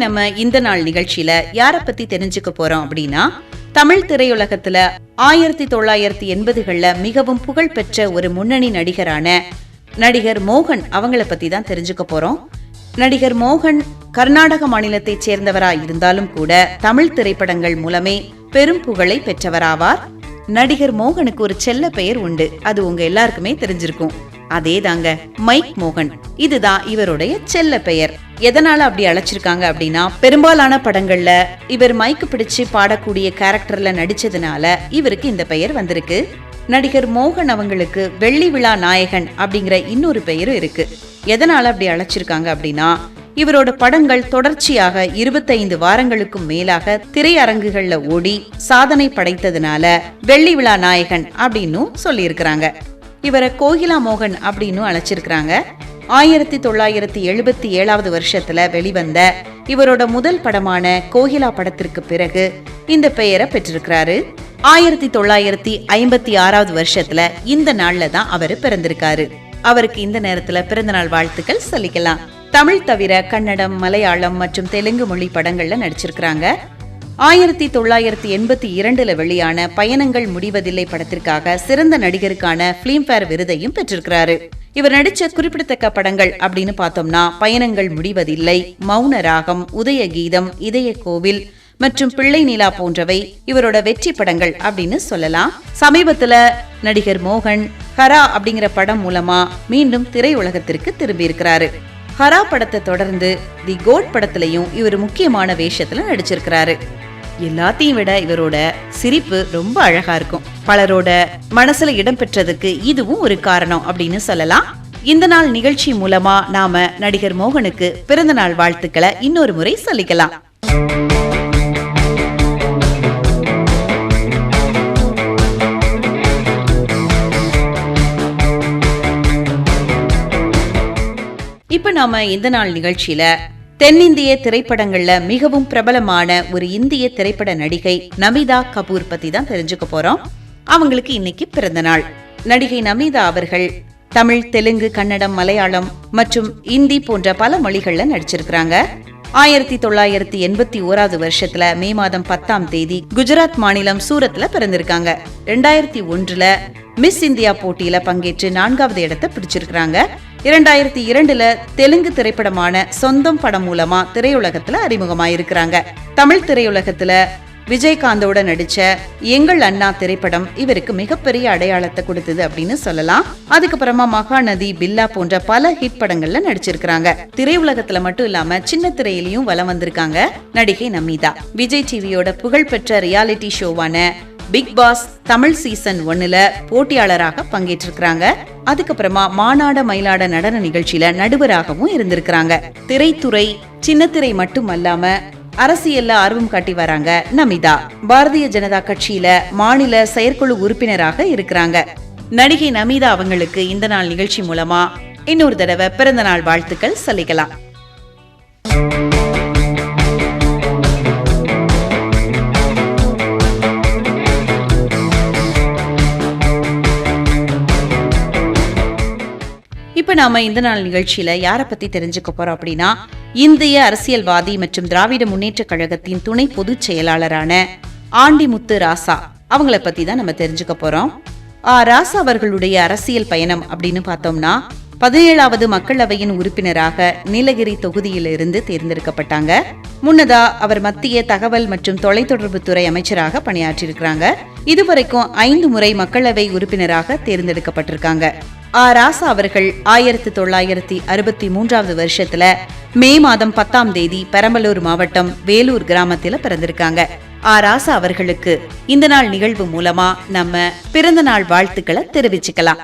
நம்ம இந்த நாள் நிகழ்ச்சியில யார பத்தி தெரிஞ்சுக்க போறோம் அப்படின்னா, தமிழ் திரையுலகத்துல 1980கள்ல மிகவும் புகழ்பெற்ற ஒரு முன்னணி நடிகரான நடிகர் மோகன் அவங்கள பத்தி தான் தெரிஞ்சுக்க போறோம். நடிகர் மோகன் கர்நாடக மாநிலத்தை சேர்ந்தவரா இருந்தாலும் கூட தமிழ் திரைப்படங்கள் மூலமே பெரும் புகழை பெற்றவராவார். நடிகர் மோகனுக்கு ஒரு செல்ல பெயர் உண்டு, அது உங்க எல்லாருக்குமே தெரிஞ்சிருக்கும். அதேதாங்க மைக் மோகன். இதுதான் இவருடைய செல்ல பெயர். எதனால அப்படி அழைச்சிருக்காங்க அப்படின்னா, பெரும்பாலான படங்கள்ல இவர் மைக்கு பிடிச்சு பாடக்கூடிய கேரக்டர்ல நடிச்சதுனால இவருக்கு இந்த பெயர் வந்திருக்கு. நடிகர் மோகன் அவங்களுக்கு வெள்ளி விழா நாயகன் அப்படிங்கிற இன்னொரு பெயரும் இருக்கு. எதனால அப்படி அழைச்சிருக்காங்க அப்படின்னா, இவரோட படங்கள் தொடர்ச்சியாக 25 வாரங்களுக்கும் மேலாக திரையரங்குகள்ல ஓடி சாதனை படைத்ததுனால வெள்ளி விழா நாயகன் அப்படின்னு சொல்லி இருக்கிறாங்க. இவரை கோகிலா மோகன் அப்படின்னு அழைச்சிருக்கிறாங்க. 1977வது வருஷத்துல வெளிவந்த இவரோட முதல் படமான கோகிலா படத்திற்கு பிறகு இந்த பெயரை பெற்றிருக்கிறாரு. 1956வது வருஷத்துல இந்த நாள்ல தான் அவரு பிறந்திருக்காரு. அவருக்கு இந்த நேரத்துல பிறந்தநாள் வாழ்த்துக்கள் சொல்லிக்கலாம். தமிழ் தவிர கன்னடம், மலையாளம் மற்றும் தெலுங்கு மொழி படங்கள்ல நடிச்சிருக்கிறாங்க. 1982ல வெளியான பயணங்கள் முடிவதில்லை படத்திற்காக சிறந்த நடிகருக்கான பிலிம்பேர் விருதையும் பெற்றிருக்கிறாரு. இவர் நடிச்ச குறிப்பிடத்தக்க படங்கள் அப்படின்னு பார்த்தோம்னா, பயணங்கள் முடிவதில்லை, மௌன ராகம், உதய கீதம், இதய கோவில் மற்றும் பிள்ளை நிலா போன்றவை இவரோட வெற்றி படங்கள் அப்படின்னு சொல்லலாம். சமீபத்துல நடிகர் மோகன் ஹரா அப்படிங்கிற படம் மூலமா மீண்டும் திரையுலகத்திற்கு திரும்பி இருக்கிறாரு. ஹரா படத்தை தொடர்ந்து தி கோட் படத்திலையும் இவர் முக்கியமான வேஷத்துல நடிச்சிருக்கிறாரு. எல்லாத்தையும் விட இவரோட சிரிப்பு ரொம்ப அழகா இருக்கும். பலரோட மனசுல இடம் பெற்றதுக்கு இதுவும் ஒரு காரணம் அப்படின்னு சொல்லலாம். இந்த நாள் நிகழ்ச்சி மூலமா நாம நடிகர் மோகனுக்கு பிறந்த நாள் வாழ்த்துக்களை இன்னொரு முறை சொல்லிக்கலாம். இப்ப நாம இந்த நாள் நிகழ்ச்சியில தென்னிந்திய திரைப்படங்கள்ல மிகவும் பிரபலமான ஒரு இந்திய திரைப்பட நடிகை நமிதா கபூர் பத்தி தான் தெரிஞ்சுக்க போறோம். அவங்களுக்கு இன்னைக்கு பிறந்த நாள். நடிகை நமிதா அவர்கள் தமிழ், தெலுங்கு, கன்னடம், மலையாளம் மற்றும் இந்தி போன்ற பல மொழிகள்ல நடிச்சிருக்கிறாங்க. 1981வது வருஷத்துல மே மாதம் 10ஆம் தேதி குஜராத் மாநிலம் சூரத்ல பிறந்திருக்காங்க. 2001ல மிஸ் இந்தியா போட்டியில பங்கேற்று 4வது இடத்தை பிடிச்சிருக்கிறாங்க. 2002ல தெலுங்கு திரைப்படமான சொந்தம் படம் மூலமா திரையுலகத்துல அறிமுகமாயிருக்கிறாங்க. தமிழ் திரையுலகத்துல விஜயகாந்தோட நடிச்ச எங்கள் அண்ணா திரைப்படம் இவருக்கு மிகப்பெரிய அடையாளத்தை கொடுத்தது அப்படின்னு சொல்லலாம். அதுக்கப்புறமா மகாநதி, பில்லா போன்ற பல ஹிட் படங்கள்ல நடிச்சிருக்காங்க. திரையுலகத்துல மட்டும் இல்லாம சின்ன திரையிலையும் வலம் வந்திருக்காங்க நடிகை நமிதா. விஜய் டிவியோட புகழ்பெற்ற ரியாலிட்டி ஷோவான பிக் பாஸ் தமிழ் சீசன் 1ல போட்டியாளராக பங்கேற்றிருக்கிறாங்க. அதுக்கப்புறமா மானாட மயிலாட நடன நிகழ்ச்சியில நடுவராகவும் இருந்திருக்கிறாங்க. திரைத்துறை, சின்னத்திரை மட்டும் அல்லாம அரசியல்ல ஆர்வம் காட்டி வராங்க நமிதா. பாரதிய ஜனதா கட்சியில மாநில செயற்குழு உறுப்பினராக இருக்கிறாங்க. நடிகை நமிதா அவங்களுக்கு இந்த நாள் நிகழ்ச்சி மூலமா இன்னொரு தடவை பிறந்த நாள் வாழ்த்துக்கள் சொல்லிக்கலாம். இப்ப நாம இந்த நாள் நிகழ்ச்சியில யார பத்தி தெரிஞ்சுக்க போறோம் அப்படின்னா, இந்திய அரசியல்வாதி மற்றும் திராவிட முன்னேற்ற கழகத்தின் துணை பொதுச் செயலாளரான ஆண்டிமுத்து ராசா அவங்கள பத்தி தான் நம்ம தெரிஞ்சுக்க போறோம். ராசா அவர்களுடைய அரசியல் பயணம் அப்படின்னு பார்த்தோம்னா, 17வது மக்களவையின் உறுப்பினராக நீலகிரி தொகுதியிலிருந்து தேர்ந்தெடுக்கப்பட்டாங்க. முன்னதா அவர் மத்திய தகவல் மற்றும் தொலைத்தொடர்பு துறை அமைச்சராக பணியாற்றியிருக்கிறாங்க. இதுவரைக்கும் 5 முறை மக்களவை உறுப்பினராக தேர்ந்தெடுக்கப்பட்டிருக்காங்க. ராசா அவர்கள் 1963வது வருஷத்துல மே மாதம் 10ஆம் தேதி பெரம்பலூர் மாவட்டம் வேலூர் கிராமத்துல பிறந்திருக்காங்க. ராசா அவர்களுக்கு இந்த நாள் நிகழ்வு மூலமா நம்ம பிறந்த நாள் வாழ்த்துக்களை தெரிவிச்சுக்கலாம்.